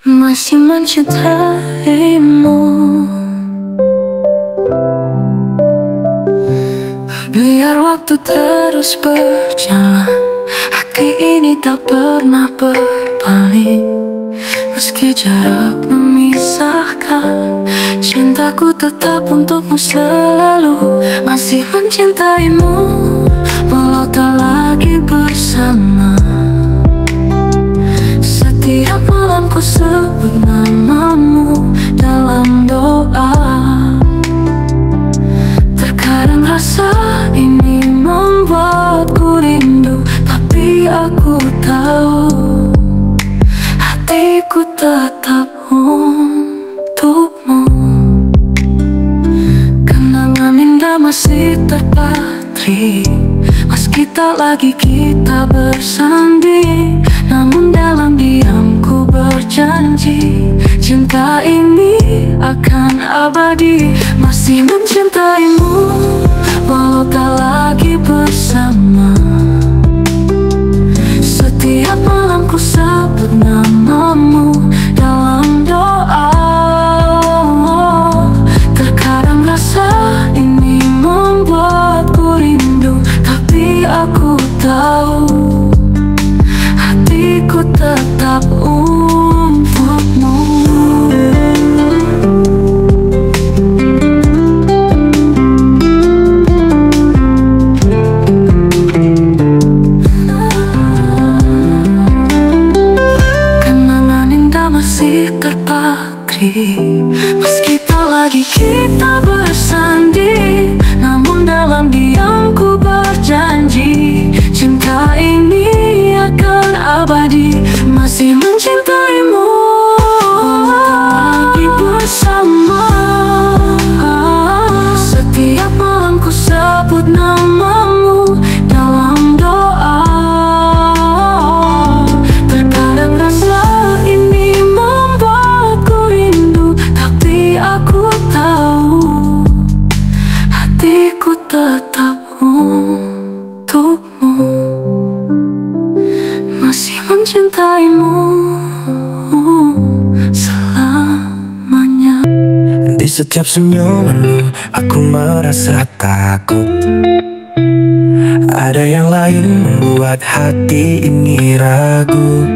Masih mencintaimu. Biar waktu terus berjalan, hati ini tak pernah berpaling. Meski jarak memisahkan, cintaku tetap untukmu selalu. Masih mencintaimu, walau tak lagi bersama. Setiap malam ku sebut namamu dalam doa. Terkadang rasa ini membuatku rindu, tapi aku tahu hatiku tetap untukmu. Kenangan indah masih terpatri, meski tak lagi kita bersanding. Namun dalam diam ku berjanji, cinta ini akan abadi. Masih mencintaimu, walau tak lagi bersama. Setiap malam ku sebut namamu dalam doa. Terkadang rasa ini membuatku rindu, tapi aku tahu hatiku tetap untukmu. Kenangan indah masih terpatri, meski tak lagi kita bersanding. Namun dalam diam ku berjanji, cinta ini akan abadi. Masih mencintaimu, lagi bersama. Setiap malam ku sebut namamu dalam doa. Terkadang rasa ini membuatku rindu, tapi aku tahu hatiku tetap untukmu. Masih mencintaimu selamanya. Di setiap senyumanmu aku merasa takut. Ada yang lain membuat hati ini ragu.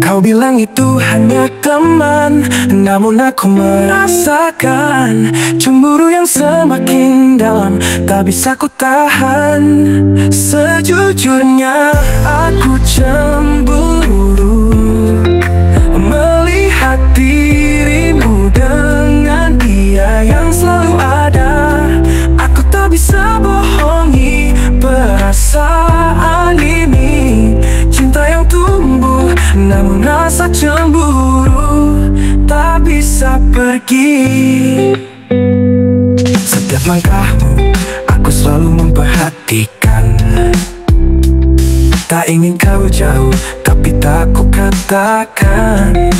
Kau bilang itu hanya teman, namun aku merasakan cemburu yang semakin dalam, tak bisa ku tahan. Sejujurnya aku cemburu melihat dirimu dengan dia yang selalu ada. Aku tak bisa bohongi perasaan ini. Cinta yang tumbuh, namun rasa cemburu tak bisa pergi. Setiap langkahmu aku selalu memperhatikan. Tak ingin kau jauh, tapi tak ku katakan.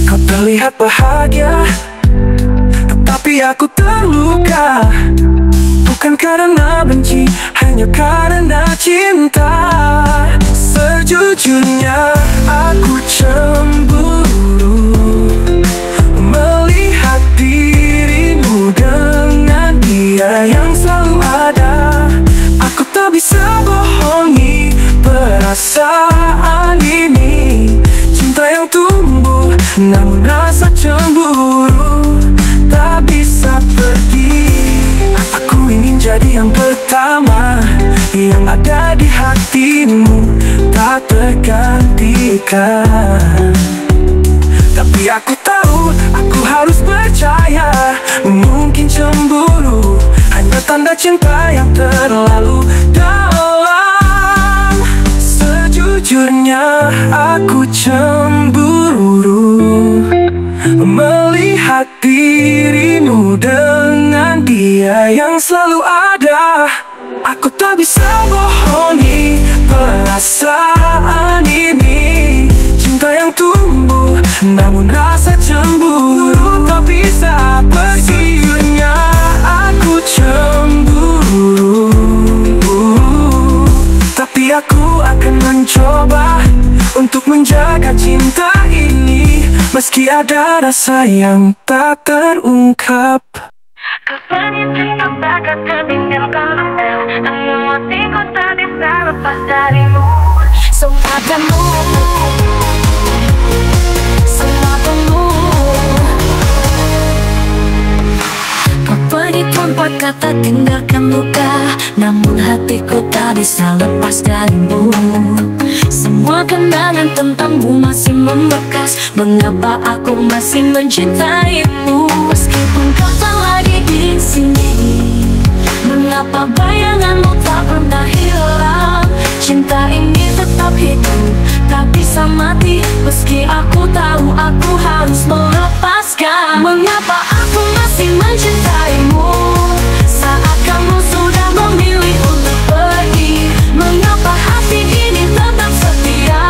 Kau terlihat bahagia, tetapi aku terluka. Bukan karena benci, hanya karena cinta. Sejujurnya aku cemburu melihat dirimu dengan dia yang selalu ada. Aku tak bisa bohongi perasaan ini. Cinta yang tumbuh, namun rasa cemburu tak bisa pergi. Aku ingin jadi yang pertama yang ada di hatimu, tak tergantikan. Tapi aku tahu aku harus percaya, mungkin cemburu hanya tanda cinta yang terlalu dalam. Sejujurnya aku cemburu melihat dirimu dengan dia yang selalu ada. Aku tak bisa bohongi perasaan ini. Cinta yang tumbuh, namun rasa cemburu tak bisa pergi. Sejujurnya aku cemburu, tapi aku akan mencoba untuk menjaga cinta meski ada rasa yang tak terungkap. Kapan itu takkan tertinggalkan luka, namun hatiku tak bisa lepas darimu. Semuamu, semuamu. Kau pergi tanpa kata tinggalkan luka, namun hatiku tak bisa lepas darimu. Semua kenangan tentangmu masih membekas. Mengapa aku masih mencintaimu? Meskipun kau tak lagi di sini, mengapa bayanganmu tak pernah hilang? Cinta ini tetap hidup, tak bisa mati. Meski aku tahu aku harus melepaskan. Mengapa aku masih mencintaimu saat kamu sudah memilih untuk pergi? Mengapa hati ini tetap setia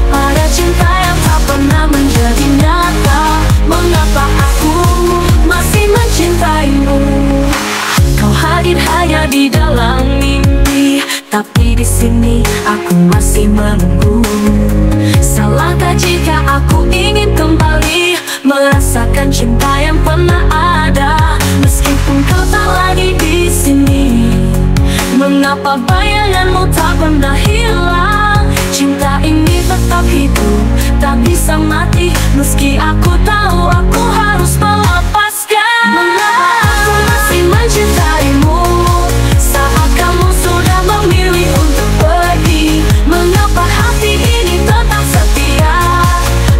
pada cinta yang tak pernah menjadi nyata? Mengapa aku masih mencintaimu? Kau hadir hanya di dalam mimpi, tapi di sini aku masih menunggu. Salahkah jika aku ingin kembali merasakan cinta yang pernah ada? Meskipun kau tak lagi di sini, mengapa bayanganmu tak pernah hilang? Cinta ini tetap hidup, tak bisa mati. Meski aku tahu aku harus melepaskan. Mengapa aku masih mencintaimu saat kamu sudah memilih untuk pergi? Mengapa hati ini tetap setia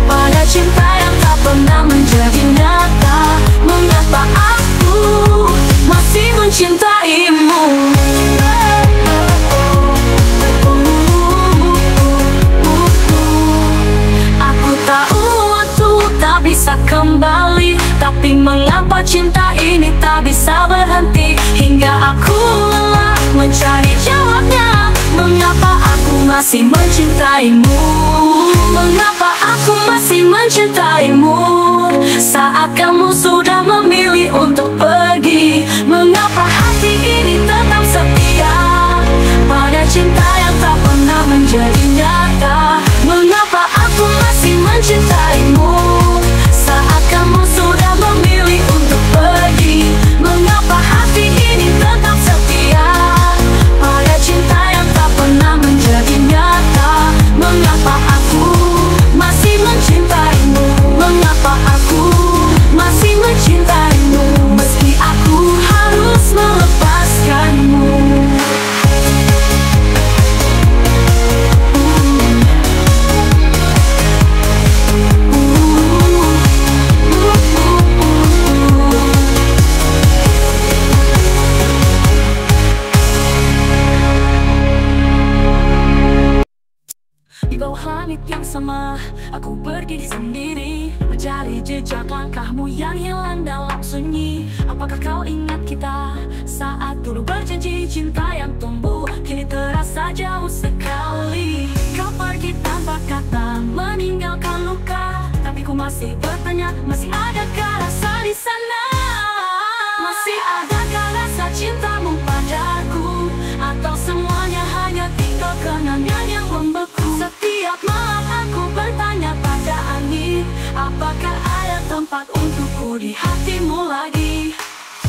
pada cinta yang tak pernah menjadi nyata? Mengapa aku masih mencintaimu? Aku tahu waktu tak bisa kembali, tapi mengapa cinta ini tak bisa berhenti? Hingga aku lelah mencari jawabnya. Mengapa aku masih mencintaimu? Mengapa aku masih mencintaimu saat kamu sudah memilih untuk pergi? Mengapa hati ini tetap setia pada cinta yang tak pernah menjadi nyata? Mengapa aku masih mencintaimu saat kamu sudah memilih untuk pergi? Mengapa hati ini tetap setia pada cinta yang tak pernah menjadi nyata? Mengapa aku masih mencintaimu? Mengapa aku masih mencintaimu? Meski aku harus melepaskanmu. Di bawah langit yang sama, aku berdiri sendiri, mencari jejak langkahmu yang hilang dalam sunyi. Apakah kau ingat kita saat dulu berjanji cinta yang tumbuh kini terasa jauh sekali? Kau pergi tanpa kata, meninggalkan luka, tapi ku masih bertanya, masih adakah rasa di sana? Masih adakah rasa cintamu padaku? Atau semuanya hanya tinggal kenangan yang membeku? Setiap malam aku bertanya pada angin, apakah ada tempat untukku di hatimu lagi?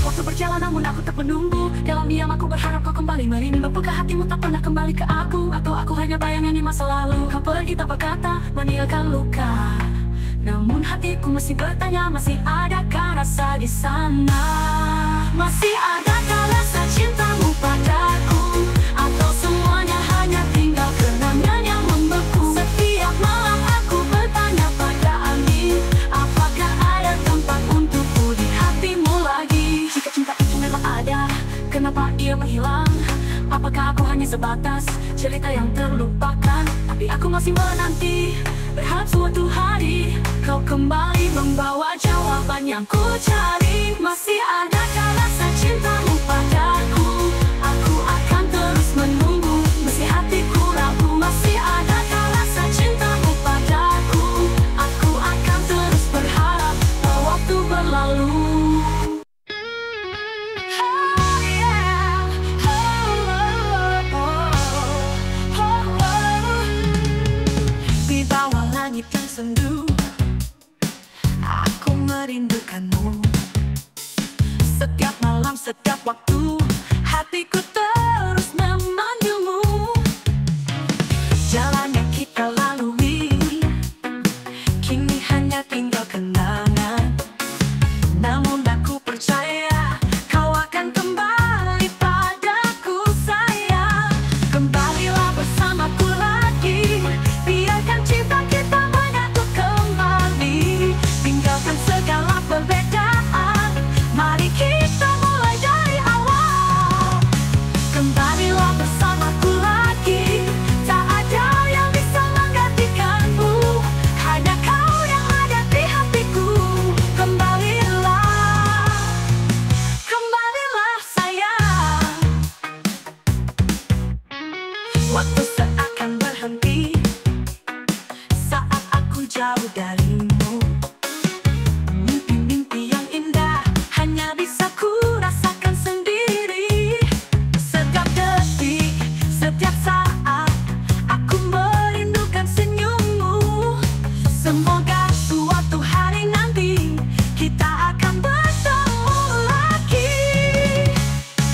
Waktu berjalan namun aku tak menunggu. Dalam diam aku berharap kau kembali merindu. Apakah hatimu tak pernah kembali ke aku? Atau aku hanya bayangan di masa lalu? Kau pergi tanpa kata, meninggalkan luka, namun hatiku masih bertanya, masih adakah rasa di sana? Masih adakah rasa cintamu padaku? Atau semuanya hanya tinggal kenangan yang membeku? Setiap malam aku bertanya pada angin, apakah ada tempat untukku di hatimu lagi? Jika cinta itu memang ada, kenapa ia menghilang? Apakah aku hanya sebatas cerita yang terlupakan? Tapi aku masih menanti, berharap suatu hari kau kembali membawa jawaban yang ku cari. Masih adakah rasa cintamu padaku? Aku akan terus menunggu, meski hatiku ragu. Masih adakah rasa cintamu padaku? Aku akan terus berharap waktu berlalu. Di bawah langit yang sendu, merindukanmu. Setiap malam, setiap waktu, hatiku terus memanggilmu. Jalan yang kita lalui kini hanya tinggal kenangan. Namun aku percaya kau akan kembali padaku sayang. Kembalilah bersamaku lagi, biarkan cinta kita menyatu kembali. Tinggalkan segala perbedaan, mari kita mulai dari awal. Kembalilah bersamaku lagi, tak ada yang bisa menggantikanmu. Hanya kau yang ada di hatiku. Kembalilah, kembalilah sayang. Waktu seakan berhenti saat aku jauh darimu. Mimpi-mimpi yang indah hanya bisa ku rasakan sendiri. Setiap detik, setiap saat, aku merindukan senyummu. Semoga suatu hari nanti kita akan bertemu lagi.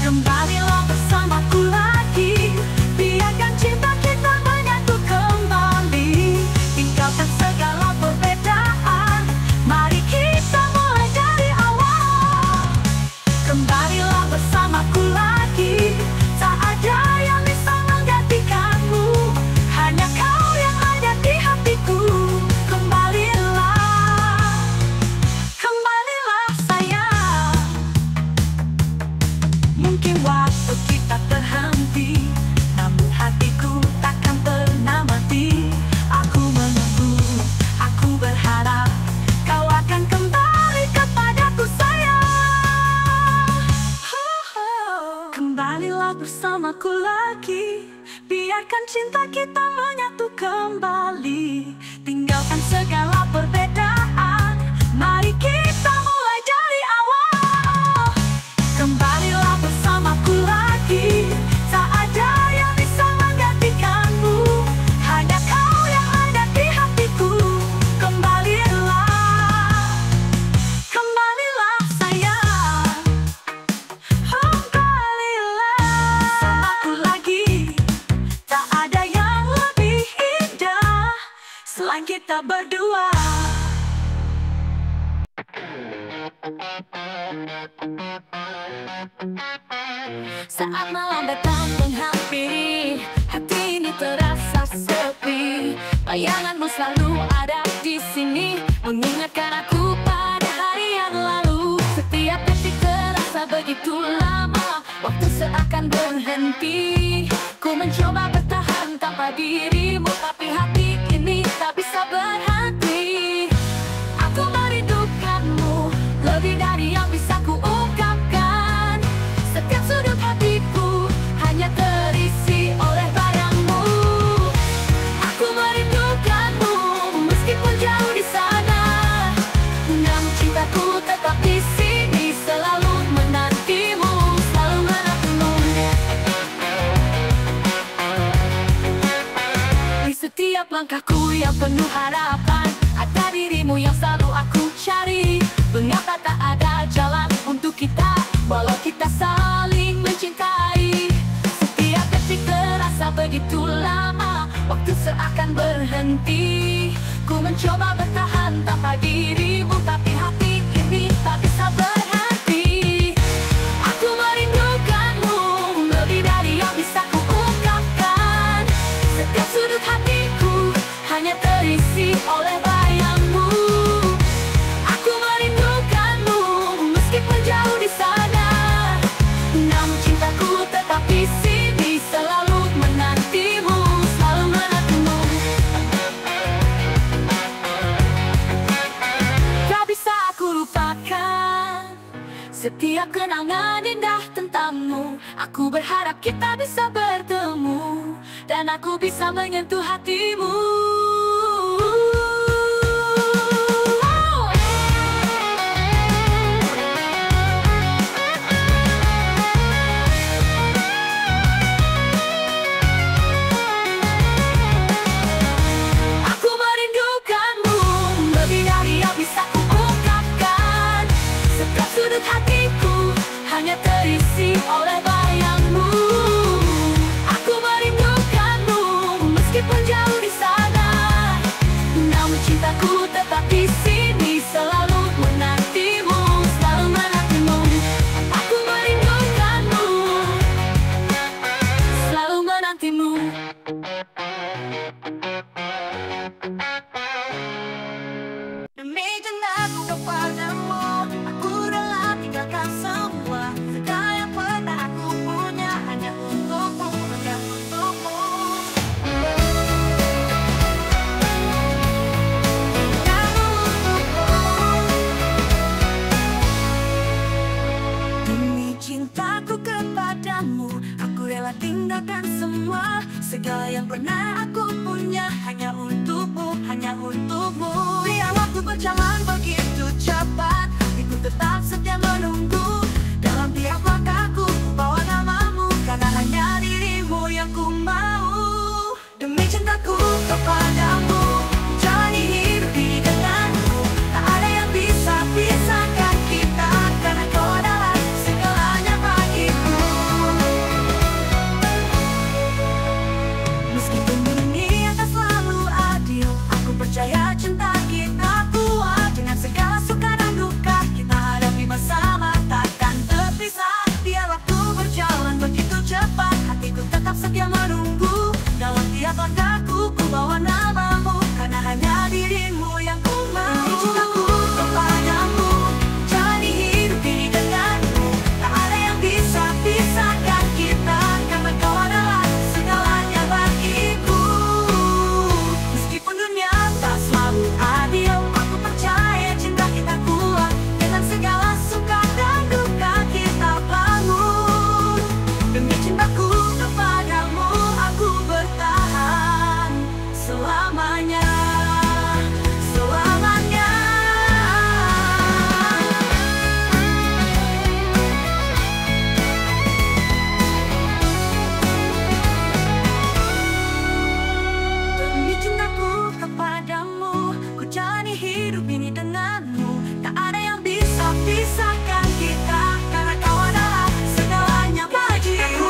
Kembalilah bersamaku lagi, biarkan cinta kita menyatu kembali. Tinggalkan segala perbedaan, mari kita mulai dari awal. Kembalilah bersamaku lagi, tak ada yang bisa menggantikanmu. Hanya kau yang ada di hatiku. Kembalilah, kembalilah sayang. Mungkin waktu kita terhenti, namun hatiku takkan pernah mati. Aku menunggu, aku berharap kau akan kembali kepadaku sayang. Kembalilah bersamaku lagi, biarkan cinta kita menyatu kembali. Tinggalkan segala perbedaan, mari kita mulai dari awal. Kembalilah bersamaku lagi, tak ada yang bisa menggantikanmu. Hanya kau yang ada di hatiku. Kembalilah, kembalilah sayang. Kembalilah bersamaku lagi, tak ada yang lebih indah selain kita berdua. Saat malam datang menghampiri, hati ini terasa sepi. Bayanganmu selalu ada di sini, mengingatkan aku pada hari yang lalu. Setiap detik terasa begitu lama, waktu seakan berhenti. Ku mencoba bertahan tanpa dirimu, tapi hati ini tak bisa berhenti. Aku merindukanmu, lebih dari yang bisa ku ungkapkan. Setiap sudut hatiku hanya terisi oleh bayangmu. Aku merindukanmu, meskipun jauh di sana. Namun cintaku tetap di sini, selalu menantimu, selalu menantimu. Di setiap langkahku yang penuh harapan, ada dirimu yang selalu aku cari. Mengapa tak ada jalan untuk kita, walau kita saling mencintai. Setiap detik terasa begitu lama, waktu seakan berhenti. Ku mencoba bertahan tanpa dirimu, tapi hati ini tak bisa berhenti. Aku merindukanmu, lebih dari yang bisa ku ungkapkan. Setiap sudut hatiku hanya terisi oleh bayangmu. Aku merindukanmu, meskipun jauh di sana. Namun cintaku tetap di sini, selalu menantimu, selalu menantimu. Tak bisa aku lupakan setiap kenangan indah tentangmu. Aku berharap kita bisa bertemu, dan aku bisa menyentuh hatimu. Aku merindukanmu, lebih dari yang bisa ku ungkapkan. Namun cintaku tetap di sini, selalu menantimu, selalu menantimu. Aku merindukanmu, selalu menantimu. Demi cintaku kepadamu, aku rela tinggalkan semua. Segala yang pernah aku punya hanya untukmu, hanya untukmu. Demi cintaku kepadamu, aku rela tinggalkan semua. Segala yang pernah aku punya hanya untukmu, hanya untukmu. Biar waktu berjalan begitu cepat, hatiku tetap setia menunggu. Dalam tiap langkahku bawa namamu, karena hanya dirimu yang ku mau. Demi cintaku kepadamu, jalani hidup ini denganmu. Tak ada yang bisa pisahkan kita, karena kau adalah segalanya bagiku. Meskipun dunia tak selalu adil, aku percaya cinta kita kuat. Dengan segala suka dan duka kita hadapi bersama, takkan terpisah. Biar waktu berjalan begitu cepat, hatiku tetap setia menunggu. Dalam tiap langkahku ku bawa namamu, karena hanya dirimu yang ku mau. Demi cintaku kepadamu, jalani hidup ini denganmu. Tak ada yang bisa pisahkan kita, karena kau adalah segalanya bagiku. Meskipun dunia tak selalu adil, aku percaya cinta kita kuat. Dengan segala suka dan duka kita bangun. Demi cintaku kepadamu, aku bertahan selamanya, selamanya. Demi cintaku kepadamu, ku jalani hidup ini denganmu. Tak ada yang bisa pisahkan kita, karena kau adalah segalanya bagiku.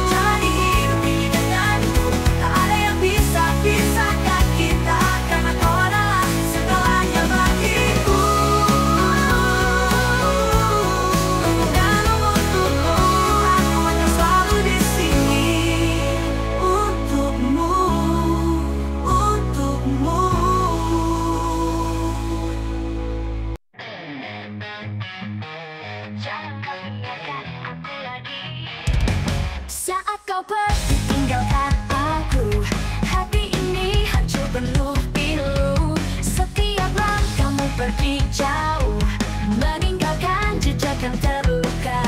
Jalani hidup ini denganmu. Tak ada yang bisa pisahkan kita, karena kau adalah segalanya bagiku. Dan untukmu, aku akan selalu di sini. Untukmu, untukmu. Jangan kau tinggalkan aku lagi. Saat kau pergi tinggalkan aku, hati ini hancur penuh pilu. Setiap langkahmu pergi jauh, meninggalkan jejak yang terluka.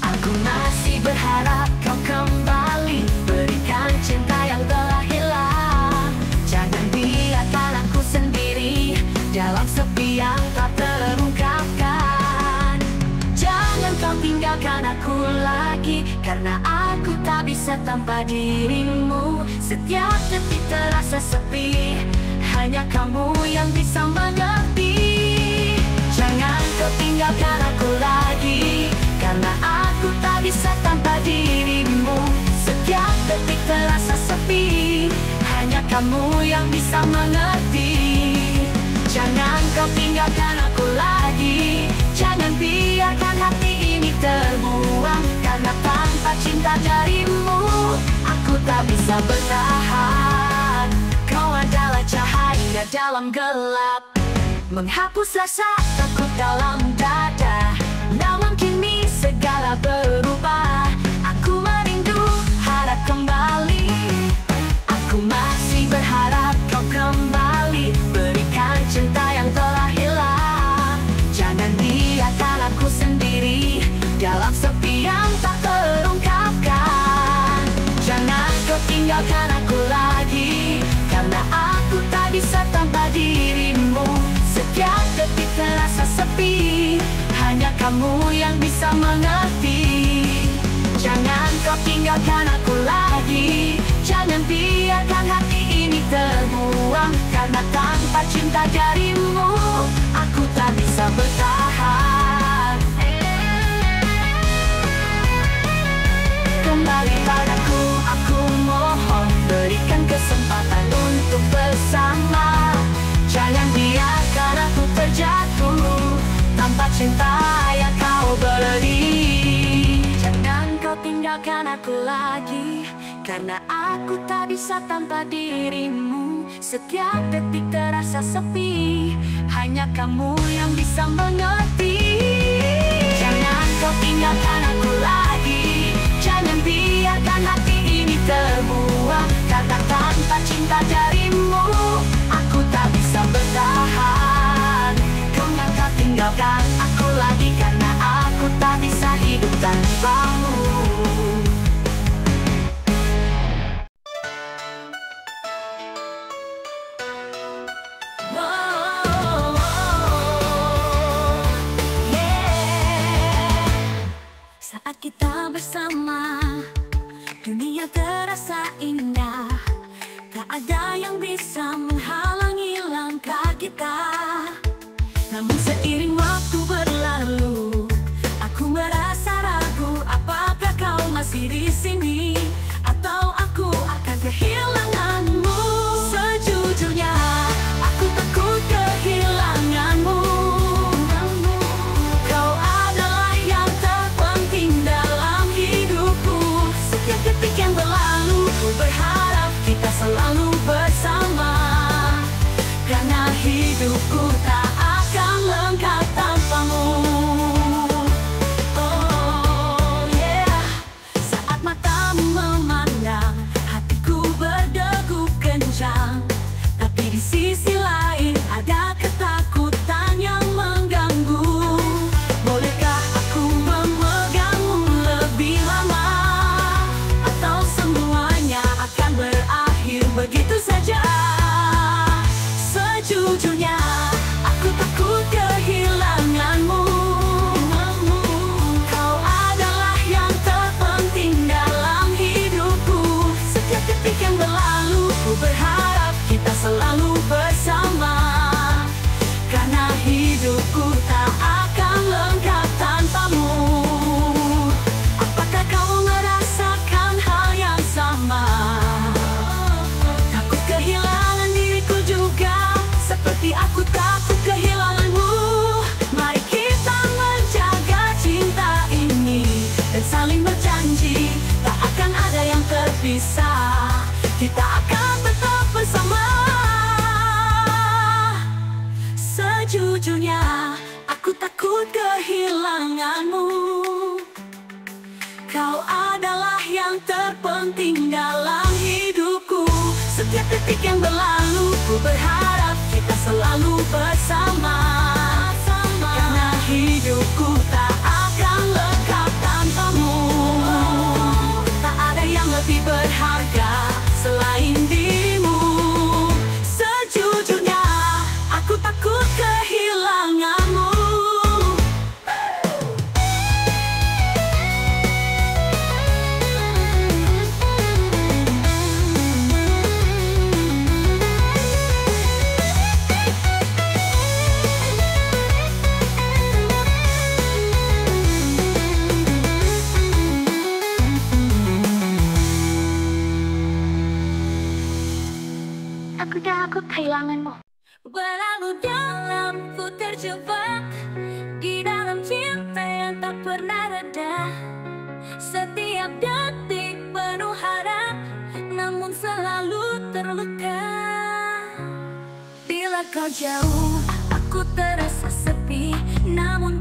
Aku masih berharap kau kembali, berikan cinta yang telah hilang. Jangan biarkan aku sendiri dalam sepi yang tak terungkapkan. Jangan kau tinggalkan aku lagi, karena aku tak bisa tanpa dirimu. Setiap detik terasa sepi, hanya kamu yang bisa mengerti. Jangan kau tinggalkan aku lagi, karena aku tak bisa tanpa dirimu. Setiap detik terasa sepi, hanya kamu yang bisa mengerti. Jangan kau tinggalkan aku lagi, jangan biarkan hati ini terbuang. Karena tanpa cinta darimu, aku tak bisa bertahan. Kau adalah cahaya dalam gelap, menghapus rasa takut dalam dada. Namun kini segala berubah, aku merindu harap kembali. Aku masih berharap kau kembali, berikan cinta yang telah hilang. Jangan biarkan aku sendiri dalam sepi yang tak terungkapkan. Jangan kau tinggalkan aku lagi, karena aku tak bisa tanpa dirimu. Setiap detik terasa sepi, hanya kamu yang bisa mengerti. Jangan kau tinggalkan aku lagi, jangan biarkan hati ini terbuang. Karena tanpa cinta darimu, aku tak bisa bertahan. Kembali padaku, aku mohon, berikan kesempatan untuk bersama. cinta yang kau beri. Jangan kau tinggalkan aku lagi, karena aku tak bisa tanpa dirimu. Setiap detik terasa sepi, hanya kamu yang bisa mengerti. Jangan kau tinggalkan aku lagi, jangan biarkan hati ini terbuang. Karena tanpa cinta darimu, aku tak bisa bertahan. Jangan kau tinggalkan aku lagi, karena aku tak bisa hidup tanpamu. Saat kita bersama, dunia terasa indah. Tak ada yang bisa menghalangi langkah kita. Namun seiring waktu berlalu, aku merasa ragu, apakah kau masih di sini atau aku akan kehilanganmu. Sejujurnya aku takut kehilanganmu. Kau adalah yang terpenting dalam hidupku. Setiap detik yang berlalu, ku berharap kita selalu bersama. Karena hidupku tak akan lengkap tanpamu. Oh yeah. Saat matamu memandang, hatiku berdegup kencang. Tapi di sisi lain ada ketakutan yang mengganggu. Bolehkah aku memegangmu lebih lama, atau semuanya akan berakhir begitu saja? Sejujurnya aku takut kehilanganmu. Kau adalah yang terpenting dalam hidupku. Setiap detik yang berlalu, ku berharap kita selalu bersama. Karena hidupku tak akan lengkap tanpamu. Apakah kau merasakan hal yang sama? Takut kehilangan diriku juga, seperti aku takut kehilanganmu. Mari kita menjaga cinta ini dan saling berjanji, tak akan ada yang terpisah. Kita akan tetap bersama. Sejujurnya aku takut kehilanganmu. Kau adalah yang terpenting dalam hidupku. Setiap detik yang berlalu, ku berharap kita selalu bersama. Karena hidupku tak akan lengkap tanpamu. Tak ada yang lebih berharga selain dirimu. Sejujurnya aku takut kehilanganmu. Aku takut kehilanganmu. Berlalu dalam ku terjebak di dalam cinta yang tak pernah reda. Setiap detik penuh harap, namun selalu terluka. Bila kau jauh, aku terasa sepi, namun